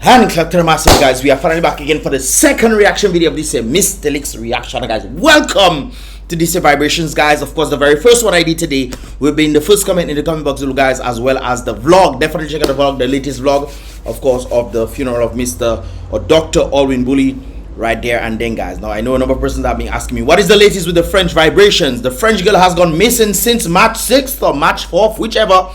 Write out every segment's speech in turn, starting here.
And clap to the massive, guys. We are finally back again for the second reaction video of this Mystelics reaction, guys. Welcome to this vibrations, guys. Of course, the very first one I did today will be in the first comment in the comment box below, guys, as well as the vlog. Definitely check out the vlog, the latest vlog, of course, of the funeral of Mr. or Dr. Alwyn Bully right there. And then, guys, now I know a number of persons have been asking me, what is the latest with the French vibrations? The French girl has gone missing since March 6th or March 4th, whichever.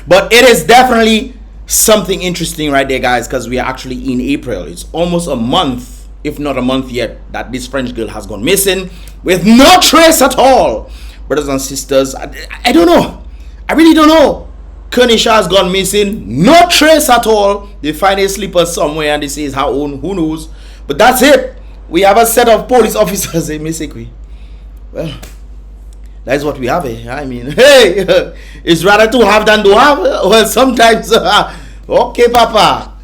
But it is definitely something interesting right there, guys, because we are actually in April. It's almost a month, if not a month yet, that this French girl has gone missing with no trace at all. Brothers and sisters, I don't know. I really don't know. Kenisha has gone missing, no trace at all. They find a slipper somewhere and they say it's her own, who knows. But that's it. We have a set of police officers in Mississippi. Well, that's what we have. I mean, hey, it's rather to have than to have. Well, sometimes, okay, Papa.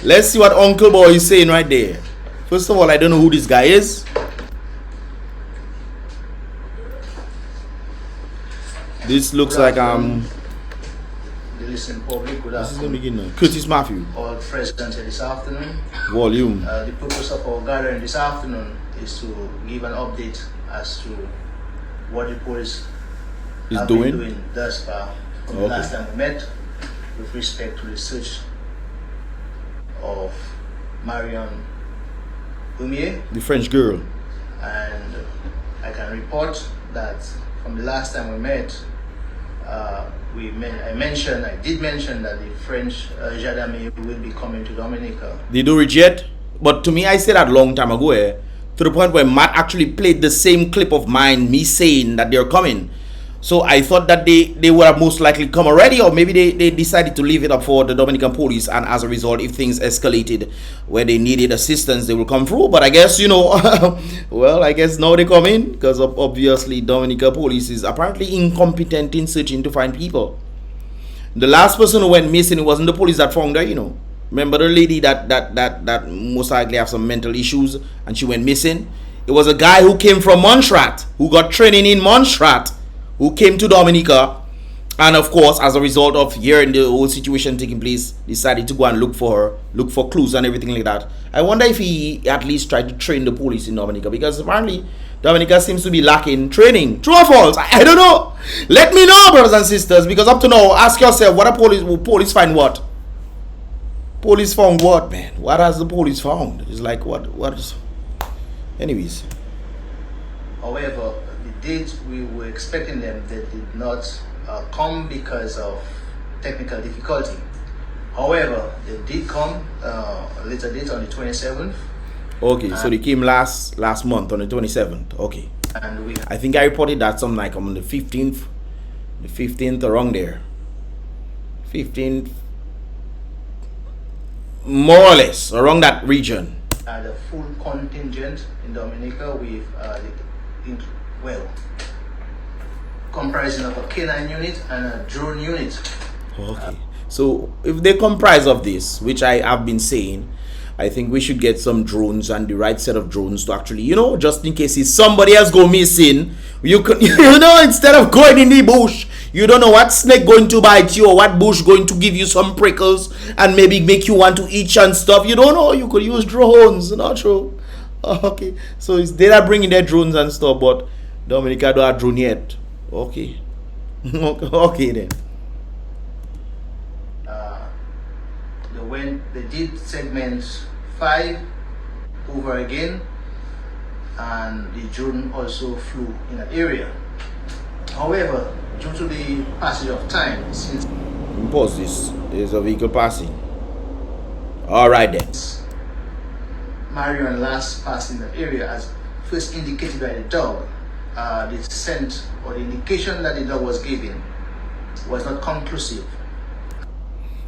Let's see what Uncle Boy is saying right there. First of all, I don't know who this guy is. This looks like the listening public. Good this is the afternoon. beginner. Curtis Matthew. All present here this afternoon. Volume. The purpose of our gathering this afternoon is to give an update as to what the police have been doing thus far from the last time we met with respect to the search of Marion Umier. The French girl. And I can report that from the last time we met, I did mention that the French gendarmerie will be coming to Dominica. They do it yet, but to me, I said that long time ago, to the point where Matt actually played the same clip of mine, me saying that they're coming. So I thought that they would have most likely come already, or maybe they decided to leave it up for the Dominican police, and as a result, if things escalated where they needed assistance, they will come through. But I guess, you know, well, I guess now they come in, because obviously Dominica police is apparently incompetent in searching to find people. The last person who went missing, it wasn't the police that found her, you know. Remember the lady that most likely have some mental issues and she went missing? It was a guy who came from Montserrat, who got training in Montserrat, who came to Dominica, and of course, as a result of hearing the whole situation taking place, decided to go and look for her, look for clues and everything like that. I wonder if he at least tried to train the police in Dominica, because apparently Dominica seems to be lacking training. True or false? I don't know. Let me know, brothers and sisters, because up to now, ask yourself, what will police find what? Police found what, man? What has the police found? It's like what is... Anyways. However, the date we were expecting them, they did not come because of technical difficulty. However, they did come a later date on the 27th. Okay, so they came last month on the 27th. Okay. And I think I reported that something like on the 15th. The 15th around there. 15th. More or less around that region. The full contingent in Dominica with comprising of a K9 unit and a drone unit. Okay, so if they comprise of this, which I have been saying, I think we should get some drones and the right set of drones to actually, you know, just in case somebody else go missing, you can, you know, instead of going in the bush, you don't know what snake going to bite you or what bush going to give you some prickles and maybe make you want to itch and stuff. You don't know. You could use drones. Not true. Okay, so it's they are bringing their drones and stuff, but Dominica don't have drone yet. Okay. Okay then. When they did segment 5 over again, and the drone also flew in that area. However, due to the passage of time since... Pause this. There's a vehicle passing. Alright then. Marion last passed in that area, as first indicated by the dog, the scent or the indication that the dog was giving was not conclusive.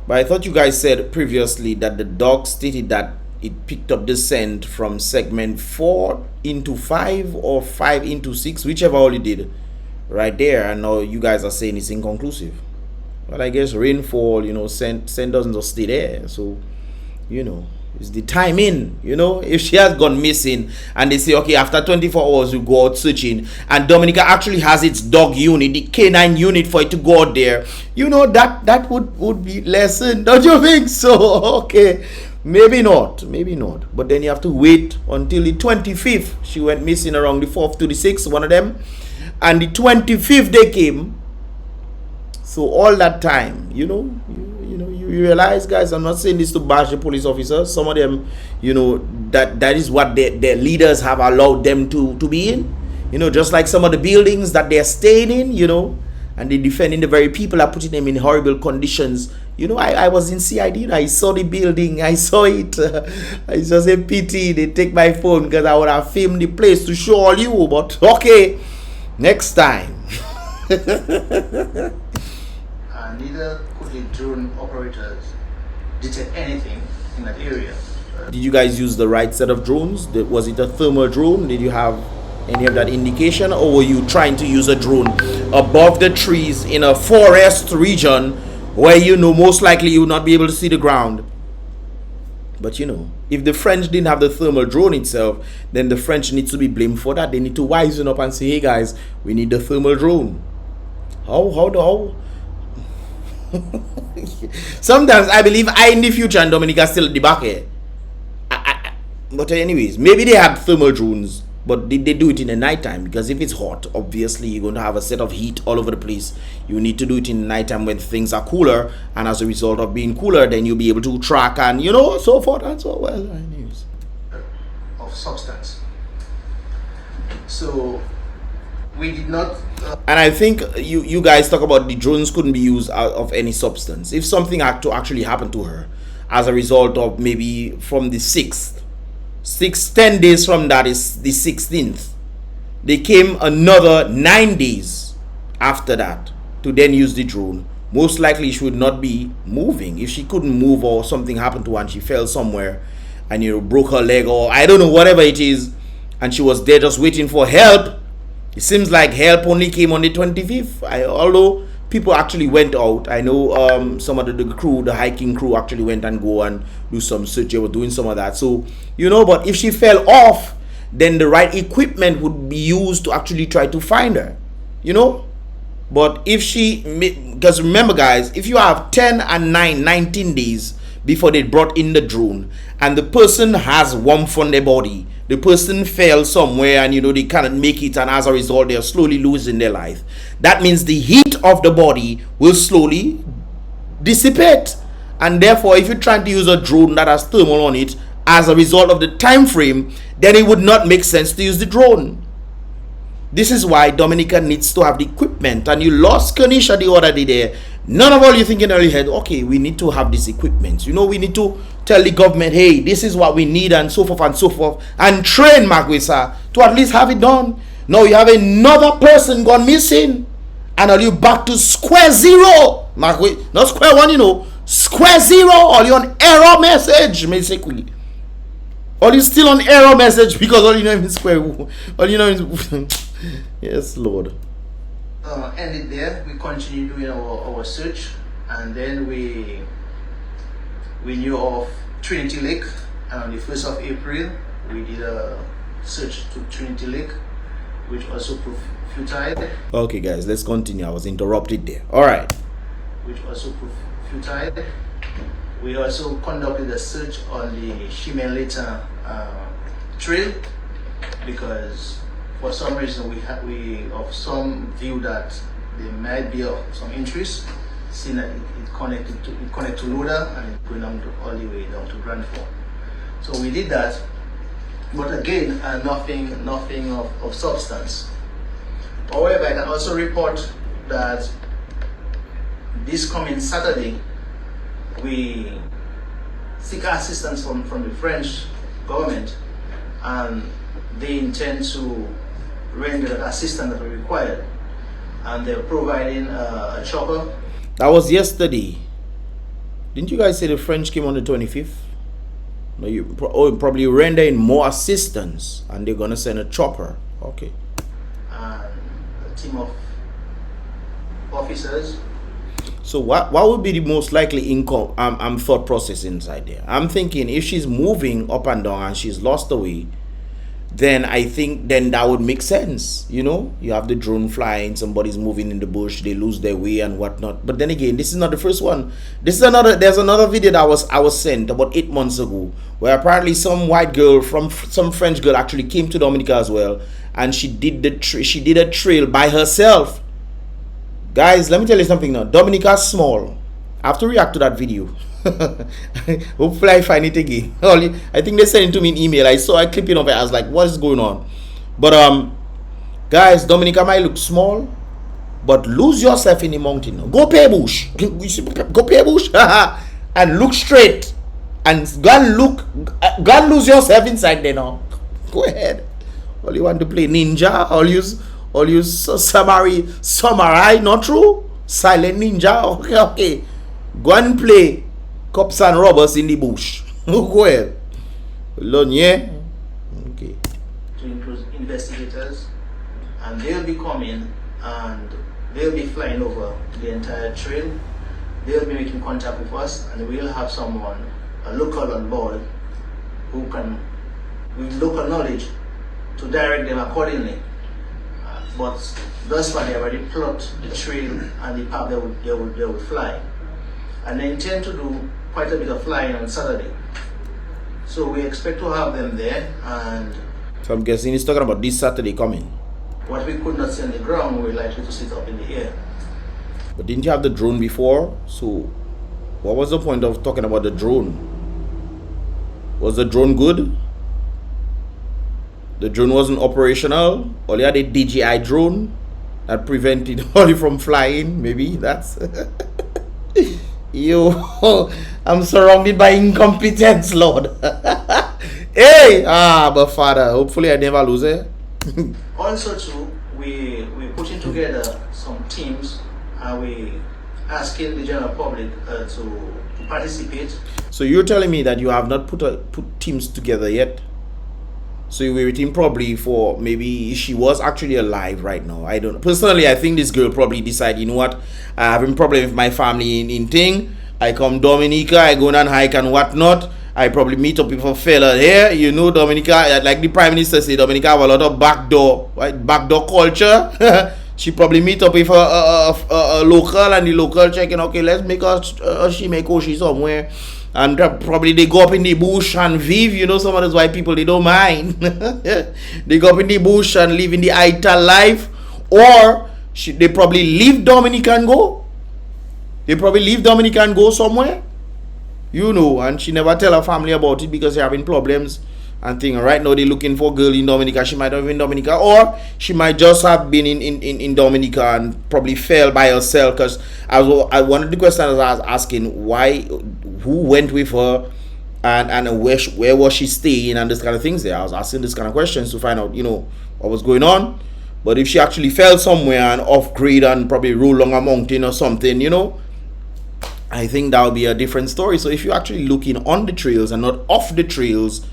But I thought you guys said previously that the dog stated that it picked up the scent from segment 4 into 5 or 5 into 6, whichever all it did right there. And now you guys are saying it's inconclusive. But I guess rainfall, you know, scent doesn't just stay there. So, you know, it's the timing, you know. If she has gone missing and they say, okay, after 24 hours we go out searching, and Dominica actually has its dog unit, the K9 unit, for it to go out there, you know, that would be lesson, don't you think so? Okay, Maybe not, maybe not. But then you have to wait until the 25th. She went missing around the 4th to the 6th, one of them. And the 25th they came. So all that time, you realize, guys, I'm not saying this to bash the police officers. Some of them, that is what their leaders have allowed them to be in. Just like some of the buildings that they're staying in, and they're defending the very people are putting them in horrible conditions. I was in CID. I saw the building. I saw it. It's just a pity they take my phone because I would have filmed the place to show all you. But okay, next time. Neither could the drone operators detect anything in that area. Did you guys use the right set of drones? Was it a thermal drone? Did you have any of that indication, or were you trying to use a drone above the trees in a forest region where most likely you will not be able to see the ground? But if the French didn't have the thermal drone itself, then the French needs to be blamed for that. They need to wisen up and say, hey guys, we need the thermal drone. How sometimes I believe in the future and Dominica still at the back here. But anyways, maybe they had thermal drones, but they do it in the nighttime, because if it's hot, obviously you're going to have a set of heat all over the place. You need to do it in the nighttime when things are cooler, and as a result of being cooler, then you'll be able to track and so forth and so well. Anyways, of substance. So we did not. And I think you guys talk about the drones couldn't be used out of any substance. If something had to actually happen to her as a result of maybe from the 6th, 10 days from that is the 16th, they came another 9 days after that to then use the drone. Most likely she would not be moving. If she couldn't move or something happened to her and she fell somewhere and broke her leg or I don't know, whatever it is, and she was there just waiting for help. It seems like help only came on the 25th. Although people actually went out. I know some of the crew, the hiking crew, actually went and go and do some search. They were doing some of that. So, but if she fell off, then the right equipment would be used to actually try to find her. But if because remember guys, if you have 10 and 19 days before they brought in the drone, and the person has warmth on their body, the person fell somewhere and they cannot make it, and as a result they are slowly losing their life, that means the heat of the body will slowly dissipate, and therefore if you're trying to use a drone that has thermal on it as a result of the time frame, then it would not make sense to use the drone. This is why Dominica needs to have the equipment, and you lost Kanisha the other day there. None of all you thinking in your head, okay, we need to have this equipment. We need to tell the government, hey, this is what we need, and so forth, and train Magwisa to at least have it done. Now you have another person gone missing, and are you back to square zero? Magwisa, not square one, square zero. Are you on error message, basically? Or you still on error message because all you know is square. All you know is yes, Lord. Ended there. We continued doing our search, and then we knew of Trinity Lake, and on the 1st of April we did a search to Trinity Lake, which also proved futile. Okay guys, let's continue. I was interrupted there. Alright. Which also proved futile. We also conducted a search on the Shimeleta trail, because for some reason we of some view that there might be of some interest, seeing that it connected to Loda and it going down all the way down to Grandford. So we did that, but again, nothing of substance. However, I can also report that this coming Saturday we seek assistance from the French government, and they intend to render the assistance that we required, and they're providing a chopper. That was yesterday. Didn't you guys say the French came on the 25th? No, you probably rendering more assistance, and they're gonna send a chopper. Okay. And a team of officers. So what would be the most likely thought process inside there? I'm thinking if she's moving up and down and she's lost the way, then I think then that would make sense. You know, you have the drone flying, somebody's moving in the bush, they lose their way and whatnot. But then again, this is not the first one. This is another. There's another video that I was sent about 8 months ago, where apparently some white girl from some French girl actually came to Dominica as well, and she did a trail by herself. Guys, let me tell you something now. Dominica's small. I have to react to that video. Hopefully I find it again. I think they sent it to me in email. I saw a clipping of it. I was like, what is going on? But guys, Dominica might look small, but lose yourself in the mountain. Go pay bush. Go pay bush. And look straight. And go and lose yourself inside there now. Go ahead. All you want to play ninja, all you samurai, not true? Silent ninja. Okay. Go and play cops and robbers in the bush. Go ahead. Learn, yeah? Okay. To include investigators, and they'll be coming and they'll be flying over the entire trail. They'll be making contact with us, and we'll have someone, a local on board, who can, with local knowledge, to direct them accordingly. But thus far, they already plot the trail and the path they would fly. And they intend to do quite a bit of flying on Saturday. So we expect to have them there, and so I'm guessing he's talking about this Saturday coming. What we could not see on the ground, we're likely to sit up in the air. But didn't you have the drone before? So what was the point of talking about the drone? Was the drone good? The drone wasn't operational? Or you had a DJI drone that prevented Holly from flying? Maybe that's... Yo, I'm surrounded by incompetence, Lord. Hey, but Father, hopefully I never lose it. Also, too, we're putting together some teams, and we asking the general public to participate. So you're telling me that you have not put teams together yet? So you were waiting probably for maybe she was actually alive right now. I don't know. Personally, I think this girl probably decided, you know what, I have a problem with my family in thing. I come Dominica, I go on hike and whatnot. I probably meet up with a fella here. You know, Dominica, like the Prime Minister said, Dominica have a lot of backdoor culture. She probably meet up with a local, and the local checking, okay, let's make she make Oshi somewhere. And probably they go up in the bush and vive. You know, some of those white people, they don't mind. They go up in the bush and live in the ital life. Or they probably leave Dominica and go. They probably leave Dominica and go somewhere. You know, and she never tell her family about it because they're having problems and thing. Right now they're looking for a girl in Dominica. She might have been in Dominica, or she might just have been in Dominica and probably fell by herself. Because one of the questions I was asking, who went with her, and where was she staying, and this kind of things there. I was asking this kind of questions to find out, you know, what was going on. But if she actually fell somewhere and off grid and probably rolled along a mountain or something, you know, I think that would be a different story. So if you're actually looking on the trails and not off the trails,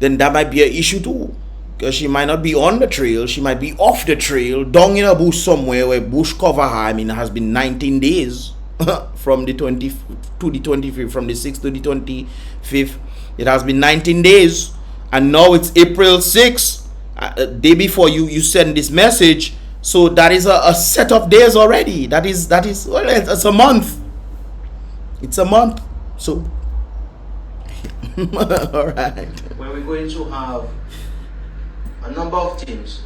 then that might be an issue too. Because she might not be on the trail, she might be off the trail, down in a bush somewhere where bush cover her. I mean, it has been 19 days from the 20th to the 25th, from the 6th to the 25th. It has been 19 days, and now it's April 6th, day before you send this message. So that is a set of days already. That is well, it's a month. It's a month. So all right. Where we're going to have a number of teams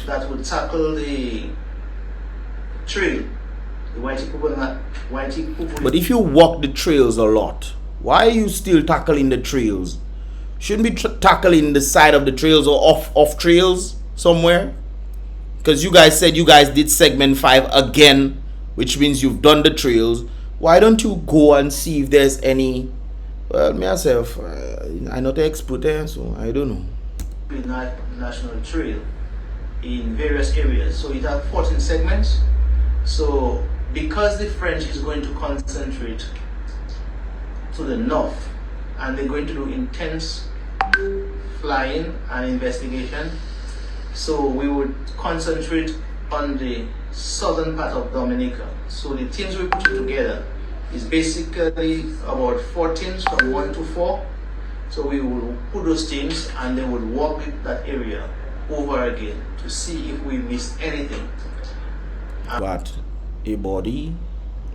that will tackle the trail, the whitey people. But if you walk the trails a lot, why are you still tackling the trails? Shouldn't be tackling the side of the trails or off trails somewhere? Because you guys said you guys did segment 5 again, which means you've done the trails. Why don't you go and see if there's any? Well, myself, I'm not an expert there, so I don't know. National trail in various areas. So it has 14 segments. So because the French is going to concentrate to the north, and they're going to do intense flying and investigation, so we would concentrate on the southern part of Dominica. So the teams we put together is basically about 4 teams from 1 to 4. So we will put those teams and they will walk that area over again to see if we missed anything. But a body,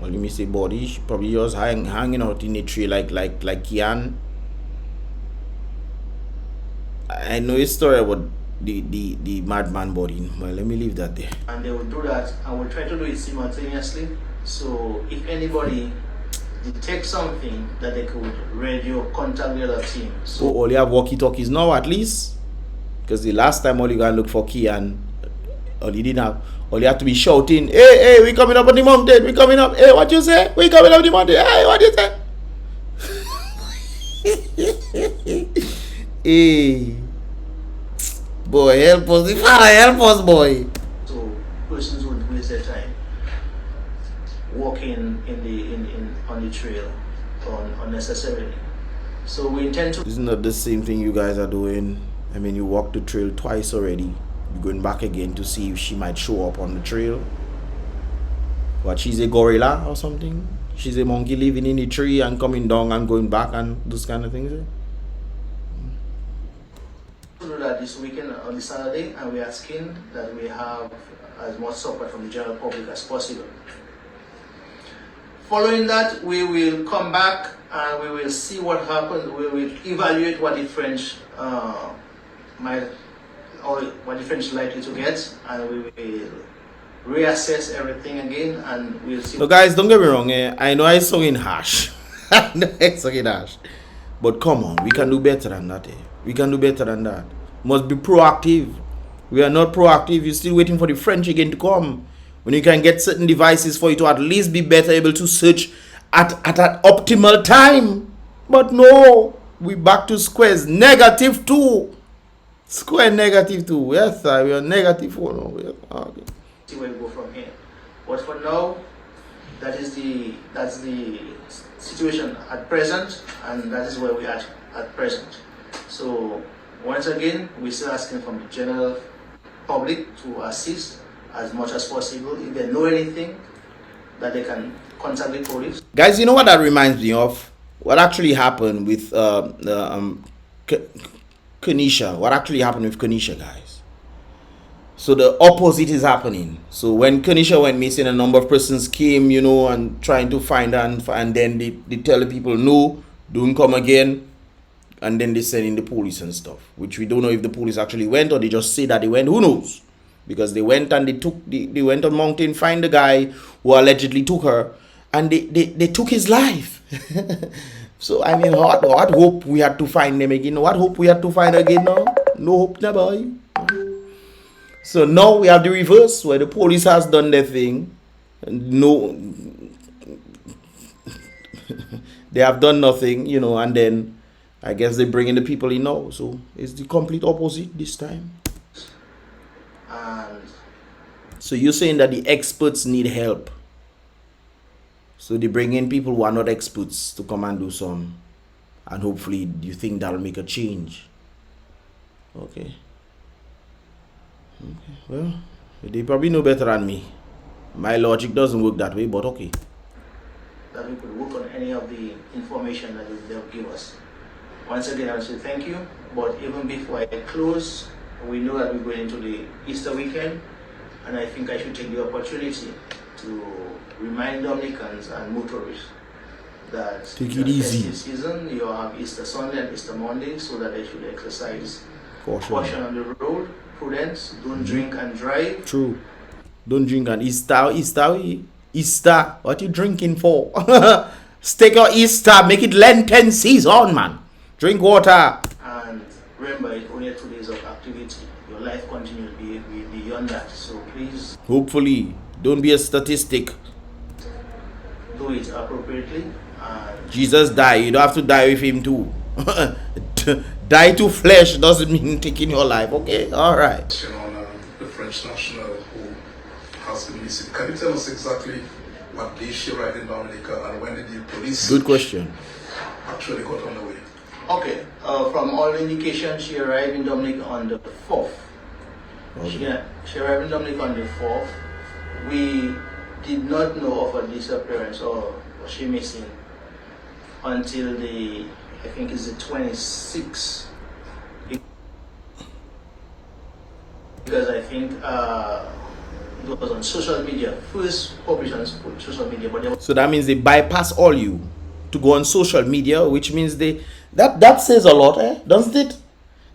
well, you miss a body, she probably just hanging out in a tree like Kian. I know a story about the madman body. Well, let me leave that there. And they will do that, and we'll try to do it simultaneously. So if anybody detects something, that they could radio contact the other team. So all you have walkie-talkies now at least, because the last time all you gotta look for Kian, all you didn't have. All you have to be shouting, hey, we coming up on the mountain, we coming up, hey, what you say? We coming up the mountain, hey, what you say? Hey, boy, help us, the Father, help us, boy. So persons would waste their time walking on the trail unnecessarily. So we intend to. Isn't that the same thing you guys are doing? I mean, you walked the trail twice already. You're going back again to see if she might show up on the trail. What, she's a gorilla or something? She's a monkey living in the tree and coming down and going back and those kind of things? Do that this weekend on the Saturday, and we're asking that we have as much support from the general public as possible. Following that, we will come back and we will see what happens. We will evaluate what the French what the French likely to get, and we will reassess everything again, and we'll see. So guys, don't get me wrong, I know I sung in harsh. I know I sung in harsh. But come on, we can do better than that. We can do better than that. Must be proactive. We are not proactive. You're still waiting for the French again to come. When you can get certain devices for you to at least be better able to search at an optimal time. But no, we back to squares. -2. Square -2. Yes, sir. We are -4 now. Yes. Okay. See where we go from here. But for now, that's the situation at present, and that is where we are at present. So once again, we're still asking from the general public to assist as much as possible. If they know anything, that they can contact the police. Guys, you know what that reminds me of? What actually happened with Kenisha? What actually happened with Kenisha, guys? So the opposite is happening. So when Kenisha went missing, a number of persons came, you know, and trying to find her, and then they tell the people, no, don't come again. And then they send in the police and stuff, which we don't know if the police actually went or they just say that they went. Who knows? Because they went and they went on mountain, find the guy who allegedly took her, and they took his life. So I mean, what hope we had to find them again? What hope we had to find again now? No hope, no boy. So now we have the reverse, where the police has done their thing. No, they have done nothing, you know, and then I guess they bring in the people in now. So it's the complete opposite this time. And so you're saying that the experts need help. So they bring in people who are not experts to come and do some. And hopefully you think that'll make a change. Okay. Okay. Well, they probably know better than me. My logic doesn't work that way, but okay. That we could work on any of the information that they'll give us. Once again, I will say thank you. But even before I close, we know that we're going into the Easter weekend, and I think I should take the opportunity to remind Dominicans and motorists that take it easy. This season you have Easter Sunday and Easter Monday, so that they should exercise caution on the road, prudence, don't drink and drive. True. Don't drink and Easter. What you drinking for? Stick your Easter, make it Lenten season, man. Drink water. And remember, it's only 2 days of activity. Your life continues beyond that. So please, hopefully, don't be a statistic. Do it appropriately. And Jesus died. You don't have to die with him too. Die to flesh doesn't mean taking your life. Okay, all right. On the French national who has been missing. Can you tell us exactly what day she arrived in Dominica and when did the police? Good question. Actually got on the way. Okay, from all indications, she arrived in Dominica on the 4th. Okay. She arrived in Dominica on the 4th. We did not know of her disappearance or was she missing until the I think it's the 26th. Because I think it was on social media, first published on social media. But so that means they bypass all you to go on social media, which means that says a lot, doesn't it?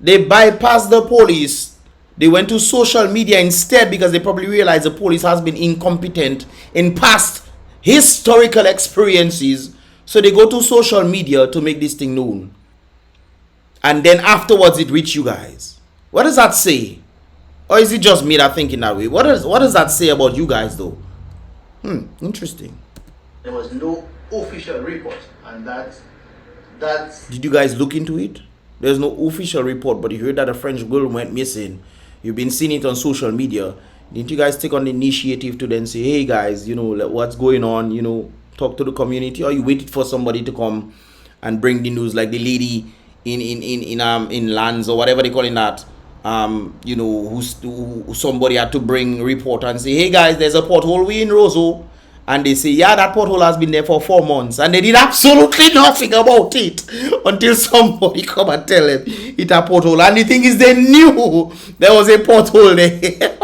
They bypass the police. They went to social media instead because they probably realized the police has been incompetent in past historical experiences. So they go to social media to make this thing known. And then afterwards it reached you guys. What does that say? Or is it just me that thinking that way? What does that say about you guys though? Interesting. There was no official report, and that did you guys look into it? There's no official report, but you heard that a French girl went missing. You've been seeing it on social media. Didn't you guys take on the initiative to then say, hey guys, you know, what's going on, you know, talk to the community? Or you waited for somebody to come and bring the news, like the lady in lands or whatever they call it that, you know, who somebody had to bring report and say, hey guys, there's a pothole we in Roseau. And they say, yeah, that pothole has been there for 4 months. And they did absolutely nothing about it until somebody come and tell them it's a pothole. And the thing is, they knew there was a pothole there.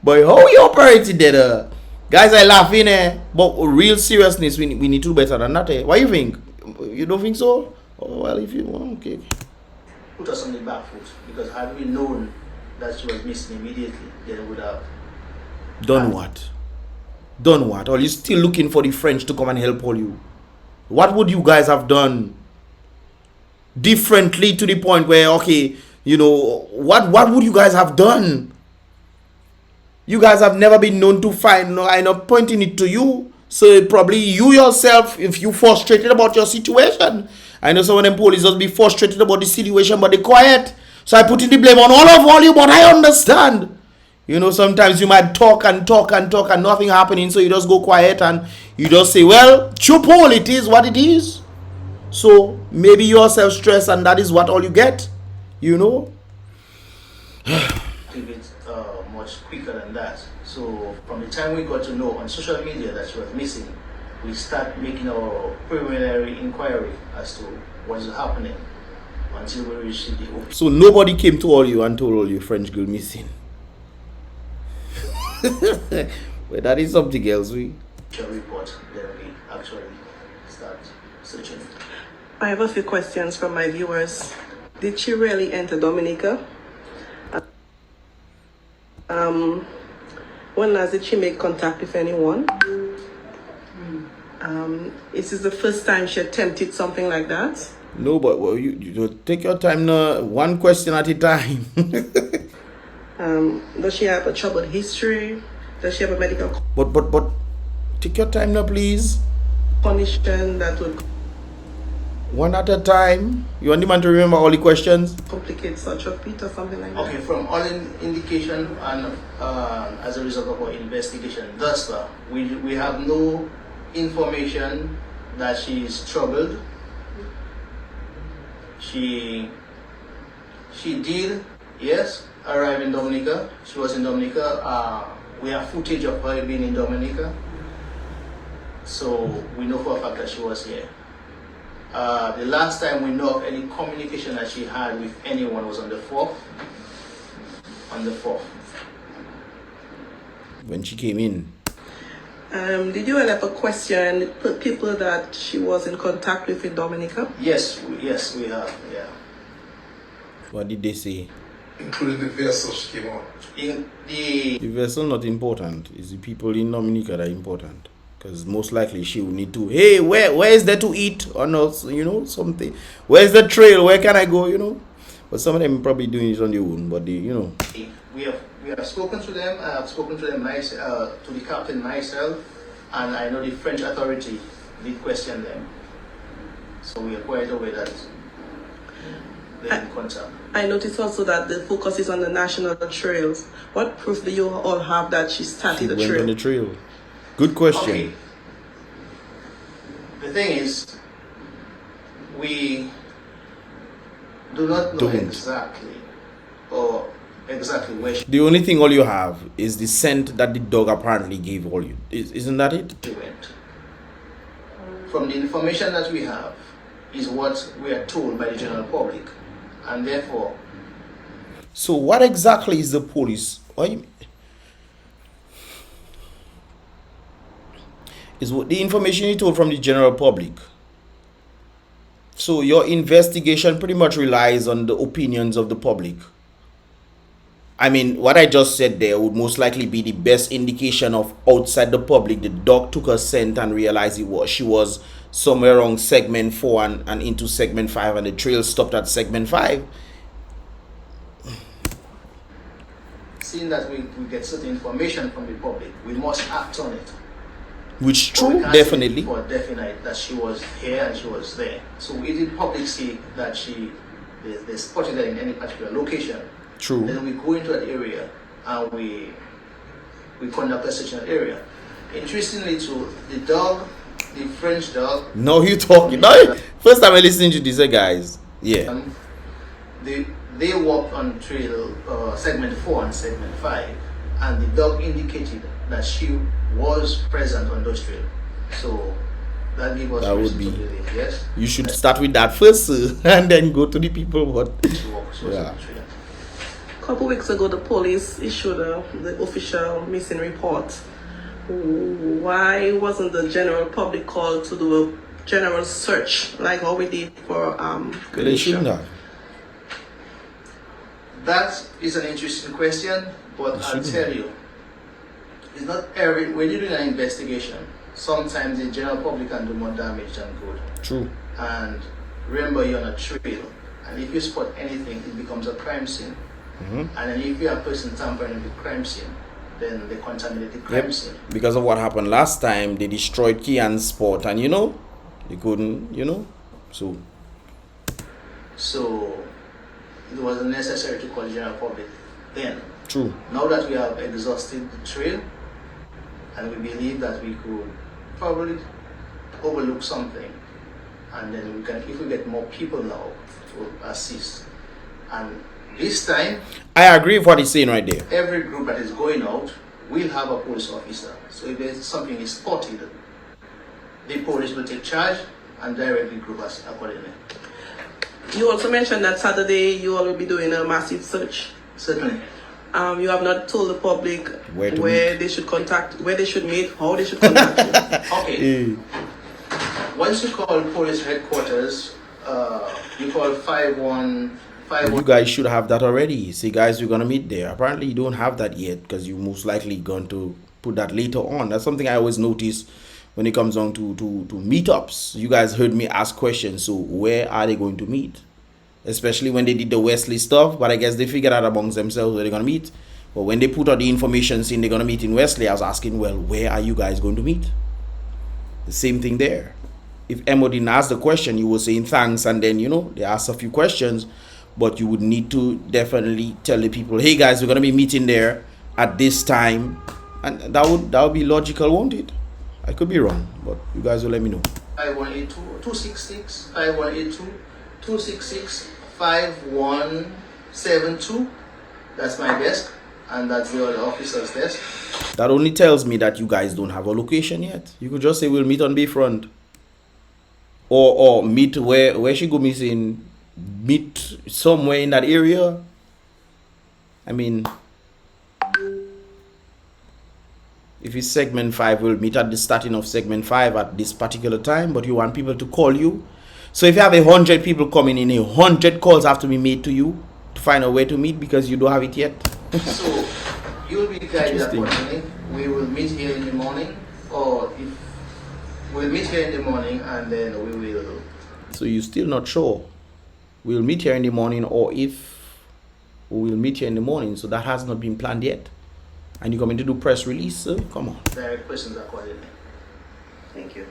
But how you operating there? Guys are laughing, but real seriousness, we need to do better than that. What do you think? You don't think so? Oh, well, if you want, okay. Put us on the back foot, because had we known that she was missing immediately, then we would have done what? Done what? Or are you still looking for the French to come and help all you? What would you guys have done differently to the point where, okay, you know, what would you guys have done? You guys have never been known to find, no, I'm not pointing it to you. So probably you yourself, if you frustrated about your situation. I know some of them police just be frustrated about the situation, but they quiet. So I put in the blame on all of you, but I understand. You know, sometimes you might talk and nothing happening, so you just go quiet and you just say, well, chup all, it is what it is. So maybe you're self-stressed and that is what all you get, you know. It much quicker than that. So from the time we got to know on social media that she was missing, we start making our preliminary inquiry as to what is happening until we reach the office. So nobody came to all you and told all you French girl missing. Well, that is something else. We report, then we actually start searching. I have a few questions from my viewers. Did she really enter Dominica? When last did she make contact with anyone? Is this the first time she attempted something like that? No, but well, you take your time now, one question at a time. Does she have a troubled history? Does she have a medical But take your time now, please. condition that would One at a time. You want the man to remember all the questions? complicate such a feat or something like that? Okay, from all indication and as a result of our investigation thus far, we have no information that she is troubled. She did, yes, arrive in Dominica. She was in Dominica. We have footage of her being in Dominica, so we know for a fact that she was here. The last time we know of any communication that she had with anyone was on the 4th. On the 4th. When she came in. Did you ever question people that she was in contact with in Dominica? Yes, we have, yeah. What did they say? Including the vessel she came on. The vessel not important. It's the people in Dominica that are important. Because most likely she will need to, hey, where is there to eat? Or not, you know, something. Where's the trail? Where can I go, you know? But some of them probably doing it on their own, but they, you know. We have spoken to them. I have spoken to them myself, to the captain myself, and I know the French authority did question them. So we are quite aware that they're in contact. I noticed also that the focus is on the national trails. What proof do you all have that she started the went trail? on the trail. Good question. Okay. The thing is, we do not know exactly where she The only thing all you have is the scent that the dog apparently gave all you. Isn't that it? went. From the information that we have, is what we are told by the general public, and therefore. So what exactly is the police? Is what the information you told from the general public. So your investigation pretty much relies on the opinions of the public. I mean, what I just said there would most likely be the best indication of outside the public. The dog took her scent and realized she was somewhere around segment 4 and into segment 5, and the trail stopped at segment 5. Seeing that we get certain information from the public, we must act on it. Which true, definitely. For definite that she was here and she was there. So we did public see that they spotted her in any particular location. True. Then we go into that area and we conduct a search in that area. Interestingly, to the dog, the French dog. No, you talking. No, first time I listening to this, guys. Yeah. They walked on trail segment 4 and segment 5, and the dog indicated that she was present on those trail. So that gives us reason to believe, yes. You should start with that first, and then go to the people. What? Yeah. A couple weeks ago, the police issued the official missing report. Why wasn't the general public called to do a general search like how we did for They shouldn't have. That is an interesting question, but I'll tell you, it's not every when you're doing an investigation, sometimes the general public can do more damage than good. True. And remember, you're on a trail, and if you spot anything, it becomes a crime scene. And then if you have a person tampering with the crime scene, then they contaminate the crime scene. Because of what happened last time, they destroyed Kian's spot, and they couldn't, So it was necessary to call the general public then. True. Now that we have exhausted the trail, and we believe that we could probably overlook something, and then we can, if we get more people now to assist, and this time, I agree with what he's saying right there. Every group that is going out will have a police officer. So if there's something is spotted, the police will take charge and directly group us accordingly. You also mentioned that Saturday you all will be doing a massive search. Certainly. You have not told the public where they should contact, where they should meet, how they should contact you. Okay. Once you call police headquarters, you call 515. You guys should have that already. Say, guys, we're going to meet there. Apparently, you don't have that yet because you're most likely going to put that later on. That's something I always notice when it comes on to meetups. You guys heard me ask questions. So where are they going to meet? Especially when they did the Wesley stuff. But I guess they figured out amongst themselves where they're going to meet. But when they put out the information saying they're going to meet in Wesley, I was asking, well, where are you guys going to meet? The same thing there. If Emo didn't ask the question, you were saying thanks. And then, they asked a few questions. But you would need to definitely tell the people, hey guys, we're going to be meeting there at this time. And that would be logical, won't it? I could be wrong, but you guys will let me know. 5182-266, 5182-266-5172. That's my desk, and that's the other officer's desk. That only tells me that you guys don't have a location yet. You could just say we'll meet on Bayfront. Or meet where she go missing. Meet somewhere in that area. I mean, if it's segment 5, we'll meet at the starting of segment 5 at this particular time, but you want people to call you. So if you have 100 people coming in, 100 calls have to be made to you to find out where to meet because you don't have it yet. So you'll be guided accordingly. We will meet here in the morning, or if we'll meet here in the morning and then we will. So you're still not sure? We'll meet here in the morning, or if we'll meet here in the morning, so that has not been planned yet. And you're going to do press release, come on. Direct questions accordingly. Thank you.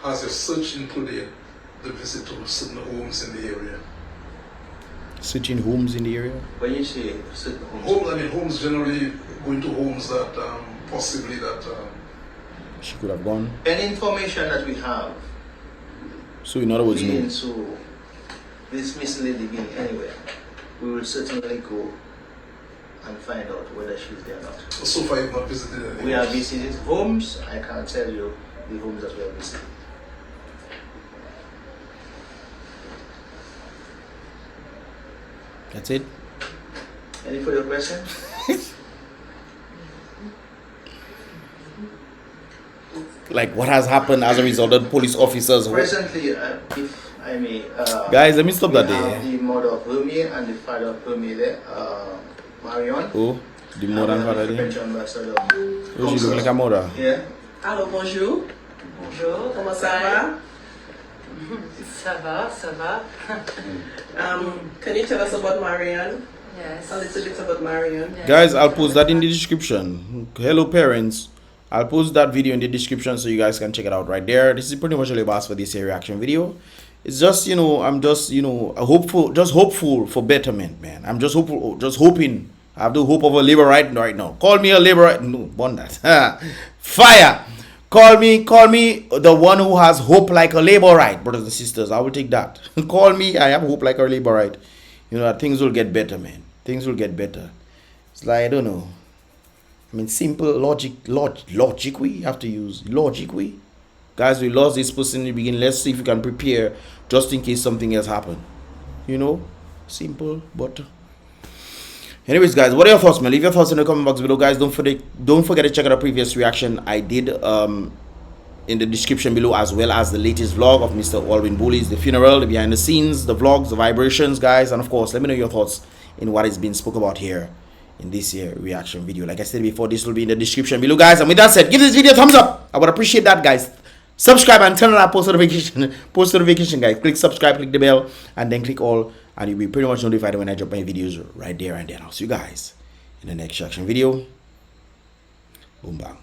Has your search included the visit to certain homes in the area? Certain homes in the area? When you say certain homes? Homes generally, going to homes that possibly that... she could have gone. Any information that we have. So in other words, no. So this missing lady being anywhere, we will certainly go and find out whether she's there or not. So far, you've not visited any? We have visited homes. I can't tell you the homes that we have visited. That's it. Any further questions? Like what has happened as a result of police officers? Presently, if I may, Guys, let me stop that we there. have the mother of Hermie and the father of Hermie there, Marion. Oh, the mother and father there. French ambassador. Oh, she look like a mother. Yeah. Allô, bonjour. Bonjour. Comment ça va? Ça va, ça va. Can you tell us about Marion? Yes. A little bit about Marion. Yes. Guys, I'll post that in the description. Hello, parents. I'll post that video in the description so you guys can check it out right there. This is pretty much all about for this reaction video. It's just, you know, I'm just, you know, hopeful for betterment, man. I'm just hoping. I have the hope of a labor right now. Call me a labor right. No, burn that. Fire. Call me the one who has hope like a labor right, brothers and sisters. I will take that. Call me. I have hope like a labor right. You know, things will get better, man. Things will get better. It's like, I don't know. I mean, simple logic we have to use logic we. Guys, we lost this person in the beginning. Let's see if we can prepare just in case something else happen. You know, simple, but anyways, guys, what are your thoughts, man? Leave your thoughts in the comment box below, guys. Don't forget to check out a previous reaction I did in the description below, as well as the latest vlog of Mr. Alvin Bully's, the funeral, the behind the scenes, the vlogs, the vibrations, guys. And of course, let me know your thoughts in what is being spoke about here in this here reaction video. Like I said before, this will be in the description below, guys. And with that said, give this video a thumbs up. I would appreciate that, guys. Subscribe and turn on that post notification, guys. Click subscribe, click the bell, and then click all, and you'll be pretty much notified when I drop my videos right there and then. I'll see you guys in the next reaction video. Boom bang.